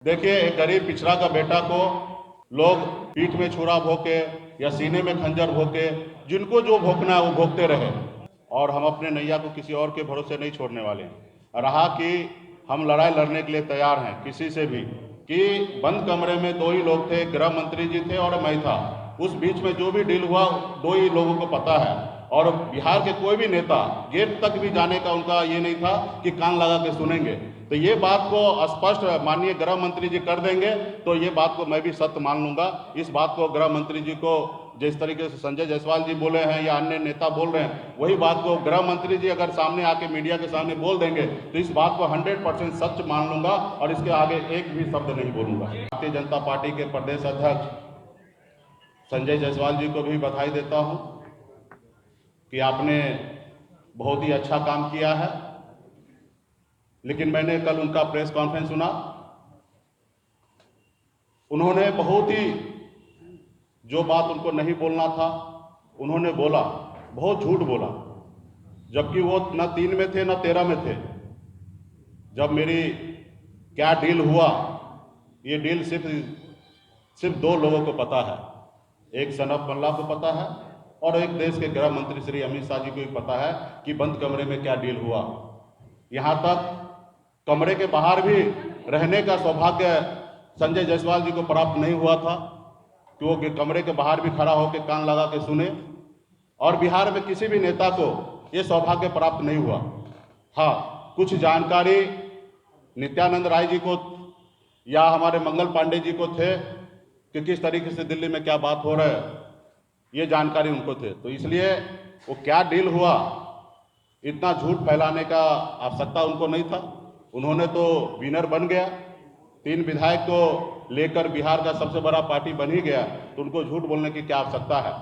देखिए, एक गरीब पिछड़ा का बेटा को लोग पीठ में छुरा भोंके या सीने में खंजर भोंके, जिनको जो भोंकना है वो भोंकते रहे, और हम अपने नैया को किसी और के भरोसे नहीं छोड़ने वाले हैं। रहा कि हम लड़ाई लड़ने के लिए तैयार हैं किसी से भी, कि बंद कमरे में दो ही लोग थे, गृह मंत्री जी थे और मैं था। उस बीच में जो भी डील हुआ दो ही लोगों को पता है, और बिहार के कोई भी नेता गेट तक भी जाने का उनका ये नहीं था कि कान लगा के सुनेंगे। तो ये बात को स्पष्ट माननीय गृह मंत्री जी कर देंगे तो ये बात को मैं भी सत्य मान लूंगा। इस बात को गृह मंत्री जी को जिस तरीके से संजय जायसवाल जी बोले हैं या अन्य नेता बोल रहे हैं, वही बात को गृह मंत्री जी अगर सामने आके मीडिया के सामने बोल देंगे तो इस बात को 100% सच मान लूंगा और इसके आगे एक भी शब्द नहीं बोलूंगा। भारतीय जनता पार्टी के प्रदेश अध्यक्ष संजय जायसवाल जी को भी बधाई देता हूं कि आपने बहुत ही अच्छा काम किया है। लेकिन मैंने कल उनका प्रेस कॉन्फ्रेंस सुना, उन्होंने बहुत ही जो बात उनको नहीं बोलना था उन्होंने बोला, बहुत झूठ बोला, जबकि वो न 3 में थे न 13 में थे। जब मेरी क्या डील हुआ, ये डील सिर्फ 2 लोगों को पता है, एक सनत मल्ला को पता है और एक देश के गृह मंत्री श्री अमित शाह जी को भी पता है कि बंद कमरे में क्या डील हुआ। यहाँ तक कमरे के बाहर भी रहने का सौभाग्य संजय जायसवाल जी को प्राप्त नहीं हुआ था कि वो कमरे के बाहर भी खड़ा होकर कान लगा के सुने, और बिहार में किसी भी नेता को ये सौभाग्य प्राप्त नहीं हुआ। हाँ, कुछ जानकारी नित्यानंद राय जी को या हमारे मंगल पांडे जी को थे कि किस तरीके से दिल्ली में क्या बात हो रहा है, ये जानकारी उनको थे। तो इसलिए वो क्या डील हुआ, इतना झूठ फैलाने का आवश्यकता उनको नहीं था। उन्होंने तो विनर बन गया, 3 विधायक को लेकर बिहार का सबसे बड़ा पार्टी बन ही गया, तो उनको झूठ बोलने की क्या आवश्यकता है।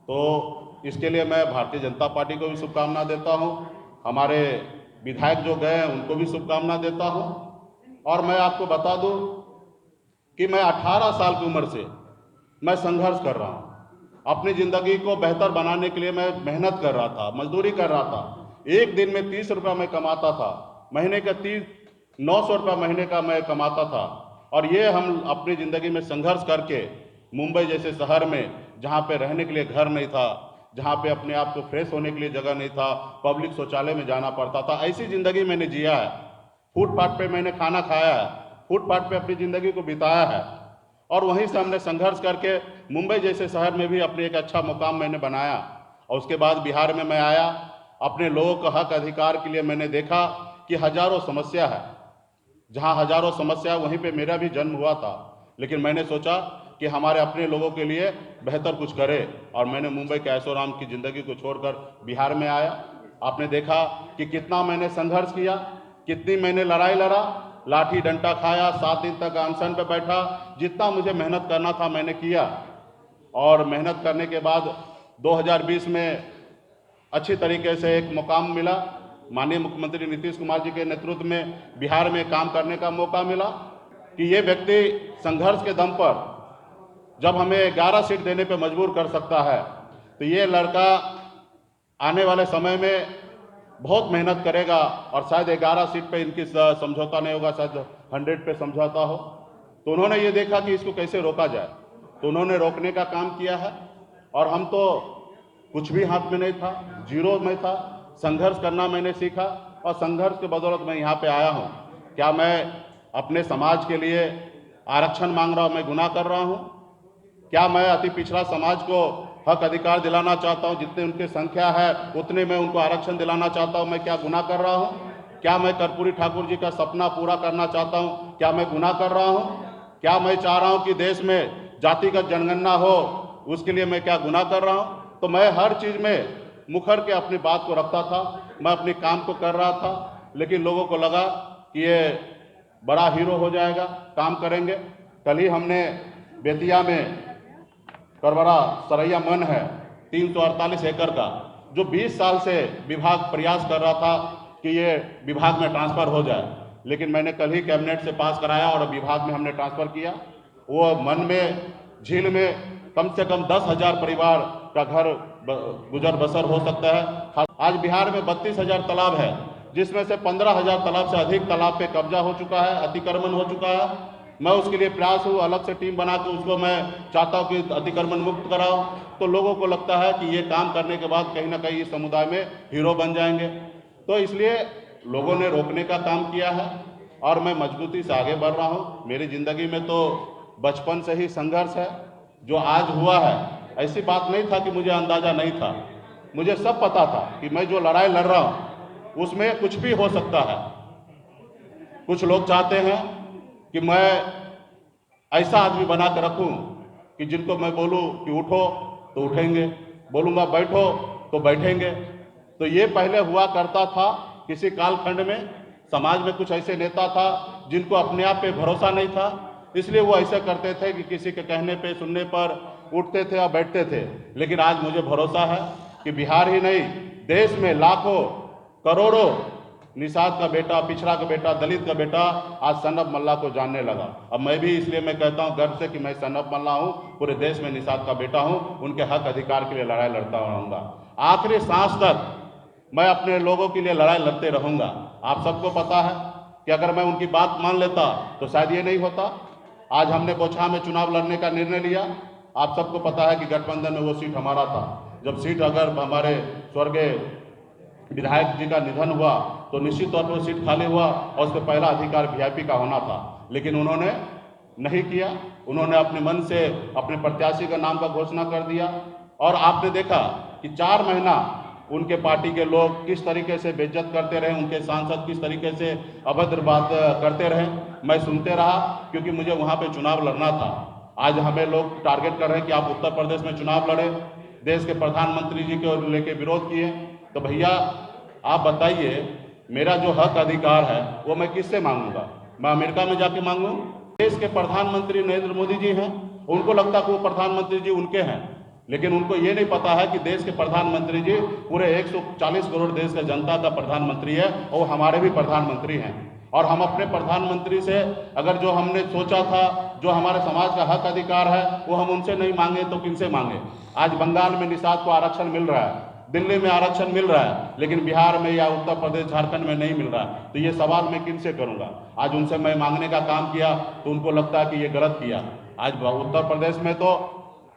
तो इसके लिए मैं भारतीय जनता पार्टी को भी शुभकामना देता हूं, हमारे विधायक जो गए हैं उनको भी शुभकामना देता हूं। और मैं आपको बता दूं कि मैं 18 साल की उम्र से मैं संघर्ष कर रहा हूं। अपनी ज़िंदगी को बेहतर बनाने के लिए मैं मेहनत कर रहा था, मजदूरी कर रहा था। एक दिन में 30 रुपया मैं कमाता था, महीने का 900 रुपया महीने का मैं कमाता था। और ये हम अपनी ज़िंदगी में संघर्ष करके मुंबई जैसे शहर में, जहाँ पे रहने के लिए घर नहीं था, जहाँ पे अपने आप को फ्रेश होने के लिए जगह नहीं था, पब्लिक शौचालय में जाना पड़ता था, ऐसी ज़िंदगी मैंने जिया है। फुटपाथ पे मैंने खाना खाया है, फुटपाथ पे अपनी ज़िंदगी को बिताया है, और वहीं से हमने संघर्ष करके मुंबई जैसे शहर में भी अपने एक अच्छा मुकाम मैंने बनाया। और उसके बाद बिहार में मैं आया, अपने लोगों का हक अधिकार के लिए मैंने देखा कि हजारों समस्या है, जहाँ हजारों समस्या वहीं पे मेरा भी जन्म हुआ था। लेकिन मैंने सोचा कि हमारे अपने लोगों के लिए बेहतर कुछ करे, और मैंने मुंबई के ऐशोआराम की ज़िंदगी को छोड़कर बिहार में आया। आपने देखा कि कितना मैंने संघर्ष किया, कितनी मैंने लड़ाई लड़ा, लाठी डंडा खाया, 7 दिन तक अनशन पे बैठा। जितना मुझे मेहनत करना था मैंने किया, और मेहनत करने के बाद 2020 में अच्छी तरीके से एक मुकाम मिला। माननीय मुख्यमंत्री नीतीश कुमार जी के नेतृत्व में बिहार में काम करने का मौका मिला कि ये व्यक्ति संघर्ष के दम पर जब हमें 11 सीट देने पर मजबूर कर सकता है, तो ये लड़का आने वाले समय में बहुत मेहनत करेगा, और शायद 11 सीट पे इनकी समझौता नहीं होगा, शायद 100 पे समझौता हो। तो उन्होंने ये देखा कि इसको कैसे रोका जाए, तो उन्होंने रोकने का काम किया है। और हम तो कुछ भी हाथ में नहीं था, जीरो में था, संघर्ष करना मैंने सीखा, और संघर्ष के बदौलत मैं यहाँ पे आया हूँ। क्या मैं अपने समाज के लिए आरक्षण मांग रहा हूँ, मैं गुनाह कर रहा हूँ? क्या मैं अति पिछड़ा समाज को हक अधिकार दिलाना चाहता हूँ? जितने उनकी संख्या है उतने मैं उनको आरक्षण दिलाना चाहता हूँ, मैं क्या गुनाह कर रहा हूँ? क्या मैं कर्पूरी ठाकुर जी का सपना पूरा करना चाहता हूँ, क्या मैं गुनाह कर रहा हूँ? क्या मैं चाह रहा हूँ कि देश में जातिगत जनगणना हो, उसके लिए मैं क्या गुनाह कर रहा हूँ? तो मैं हर चीज़ में मुखर के अपनी बात को रखता था, मैं अपने काम को कर रहा था। लेकिन लोगों को लगा कि ये बड़ा हीरो हो जाएगा, काम करेंगे। कल ही हमने बेतिया में करबरा सरैया मन है 348 एकड़ का, जो 20 साल से विभाग प्रयास कर रहा था कि ये विभाग में ट्रांसफ़र हो जाए, लेकिन मैंने कल ही कैबिनेट से पास कराया और विभाग में हमने ट्रांसफ़र किया। वो मन में झील में कम से कम 10,000 परिवार का घर गुजर बसर हो सकता है। आज बिहार में 32,000 तालाब है, जिसमें से 15,000 तालाब से अधिक तालाब पे कब्जा हो चुका है, अतिक्रमण हो चुका है। मैं उसके लिए प्रयास हूँ, अलग से टीम बना के उसको मैं चाहता हूँ कि अतिक्रमण मुक्त कराओ। तो लोगों को लगता है कि ये काम करने के बाद कहीं ना कहीं इस समुदाय में हीरो बन जाएंगे, तो इसलिए लोगों ने रोकने का काम किया है और मैं मजबूती से आगे बढ़ रहा हूँ। मेरी ज़िंदगी में तो बचपन से ही संघर्ष है। जो आज हुआ है, ऐसी बात नहीं था कि मुझे अंदाज़ा नहीं था, मुझे सब पता था कि मैं जो लड़ाई लड़ रहा हूँ उसमें कुछ भी हो सकता है। कुछ लोग चाहते हैं कि मैं ऐसा आदमी बना कर रखूं कि जिनको मैं बोलूं कि उठो तो उठेंगे, बोलूंगा बैठो तो बैठेंगे। तो ये पहले हुआ करता था किसी कालखंड में। समाज में कुछ ऐसे नेता था जिनको अपने आप पे भरोसा नहीं था, इसलिए वो ऐसे करते थे कि किसी के कहने पे सुनने पर उठते थे और बैठते थे। लेकिन आज मुझे भरोसा है कि बिहार ही नहीं, देश में लाखों करोड़ों निषाद का बेटा, पिछड़ा का बेटा, दलित का बेटा आज सनअप मल्ला को जानने लगा। अब मैं भी इसलिए मैं कहता हूं गर्व से कि मैं सनअप मल्ला हूं, पूरे देश में निषाद का बेटा हूं, उनके हक अधिकार के लिए लड़ाई लड़ता रहूंगा। आखिरी सांस तक मैं अपने लोगों के लिए लड़ाई लड़ते रहूंगा। आप सबको पता है कि अगर मैं उनकी बात मान लेता तो शायद ये नहीं होता। आज हमने बोछा में चुनाव लड़ने का निर्णय लिया। आप सबको पता है कि गठबंधन में वो सीट हमारा था। जब सीट अगर हमारे स्वर्गीय विधायक जी का निधन हुआ तो निश्चित तौर पर सीट खाली हुआ और उसका पहला अधिकार वीआईपी का होना था, लेकिन उन्होंने नहीं किया। उन्होंने अपने मन से अपने प्रत्याशी का नाम का घोषणा कर दिया और आपने देखा कि 4 महीना उनके पार्टी के लोग किस तरीके से बेइज्जत करते रहे, उनके सांसद किस तरीके से अभद्र बात करते रहे। मैं सुनते रहा क्योंकि मुझे वहाँ पे चुनाव लड़ना था। आज हमें लोग टारगेट कर रहे हैं कि आप उत्तर प्रदेश में चुनाव लड़े, देश के प्रधानमंत्री जी को लेके विरोध किए। तो भैया आप बताइए, मेरा जो हक अधिकार है वो मैं किससे मांगूंगा? मैं अमेरिका में जाके मांगू? देश के प्रधानमंत्री नरेंद्र मोदी जी हैं, उनको लगता है कि वो प्रधानमंत्री जी उनके हैं, लेकिन उनको ये नहीं पता है कि देश के प्रधानमंत्री जी पूरे 140 करोड़ देश के जनता का प्रधानमंत्री है और हमारे भी प्रधानमंत्री हैं। और हम अपने प्रधानमंत्री से अगर जो हमने सोचा था, जो हमारे समाज का हक अधिकार है, वो हम उनसे नहीं मांगे तो किनसे मांगे? आज बंगाल में निषाद को आरक्षण मिल रहा है, दिल्ली में आरक्षण मिल रहा है, लेकिन बिहार में या उत्तर प्रदेश झारखंड में नहीं मिल रहा है। तो ये सवाल मैं किनसे करूंगा? आज उनसे मैं मांगने का काम किया तो उनको लगता है कि ये गलत किया। आज उत्तर प्रदेश में तो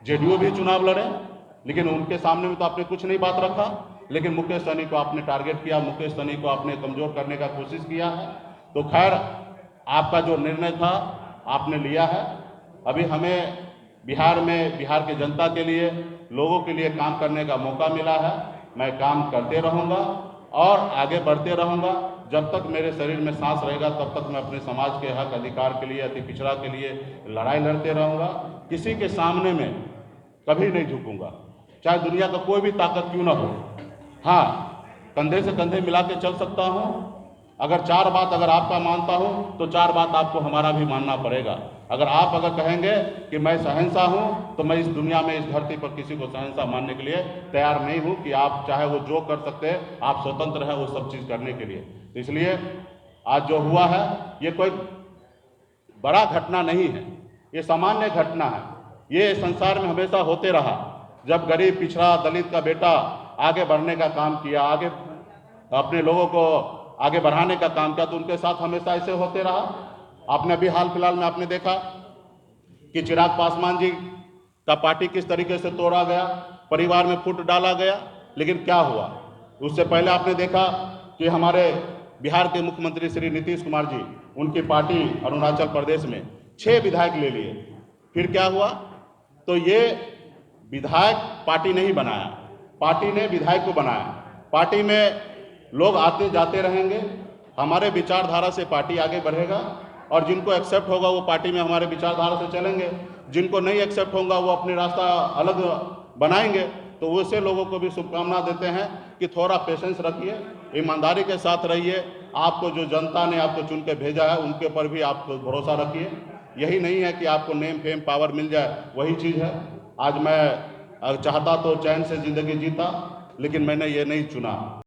जेडीयू भी चुनाव लड़े, लेकिन उनके सामने में तो आपने कुछ नहीं बात रखा। लेकिन मुकेश सहनी को आपने टारगेट किया, मुकेश सहनी को आपने कमजोर करने का कोशिश किया है। तो खैर, आपका जो निर्णय था आपने लिया है। अभी हमें बिहार में बिहार के जनता के लिए, लोगों के लिए काम करने का मौका मिला है। मैं काम करते रहूँगा और आगे बढ़ते रहूँगा। जब तक मेरे शरीर में सांस रहेगा तब तक मैं अपने समाज के हक अधिकार के लिए, अति पिछड़ा के लिए लड़ाई लड़ते रहूँगा। किसी के सामने में कभी नहीं झुकूंगा, चाहे दुनिया का कोई भी ताकत क्यों ना हो। हाँ, कंधे से कंधे मिला के चल सकता हूँ। अगर 4 बात अगर आपका मानता हूँ तो 4 बात आपको हमारा भी मानना पड़ेगा। अगर कहेंगे कि मैं शहंशाह हूँ तो मैं इस दुनिया में, इस धरती पर किसी को शहंशाह मानने के लिए तैयार नहीं हूँ कि आप चाहे वो जो कर सकते हैं, आप स्वतंत्र हैं वो सब चीज़ करने के लिए। तो इसलिए आज जो हुआ है ये कोई बड़ा घटना नहीं है, ये सामान्य घटना है। ये संसार में हमेशा होते रहा। जब गरीब, पिछड़ा, दलित का बेटा आगे बढ़ने का काम किया, आगे अपने लोगों को आगे बढ़ाने का काम किया, तो उनके साथ हमेशा ऐसे होते रहा। आपने अभी हाल फिलहाल में आपने देखा कि चिराग पासवान जी का पार्टी किस तरीके से तोड़ा गया, परिवार में फूट डाला गया, लेकिन क्या हुआ? उससे पहले आपने देखा कि हमारे बिहार के मुख्यमंत्री श्री नीतीश कुमार जी, उनकी पार्टी अरुणाचल प्रदेश में 6 विधायक ले लिए। फिर क्या हुआ? तो ये विधायक पार्टी नहीं बनाया, पार्टी ने विधायक को बनाया। पार्टी में लोग आते जाते रहेंगे, हमारे विचारधारा से पार्टी आगे बढ़ेगा और जिनको एक्सेप्ट होगा वो पार्टी में हमारे विचारधारा से चलेंगे, जिनको नहीं एक्सेप्ट होगा वो अपने रास्ता अलग बनाएंगे। तो वैसे लोगों को भी शुभकामना देते हैं कि थोड़ा पेशेंस रखिए, ईमानदारी के साथ रहिए। आपको जो जनता ने आपको चुन के भेजा है उनके ऊपर भी आप भरोसा रखिए। यही नहीं है कि आपको नेम फेम पावर मिल जाए, वही चीज़ है। आज मैं चाहता तो चैन से ज़िंदगी जीता, लेकिन मैंने ये नहीं चुना।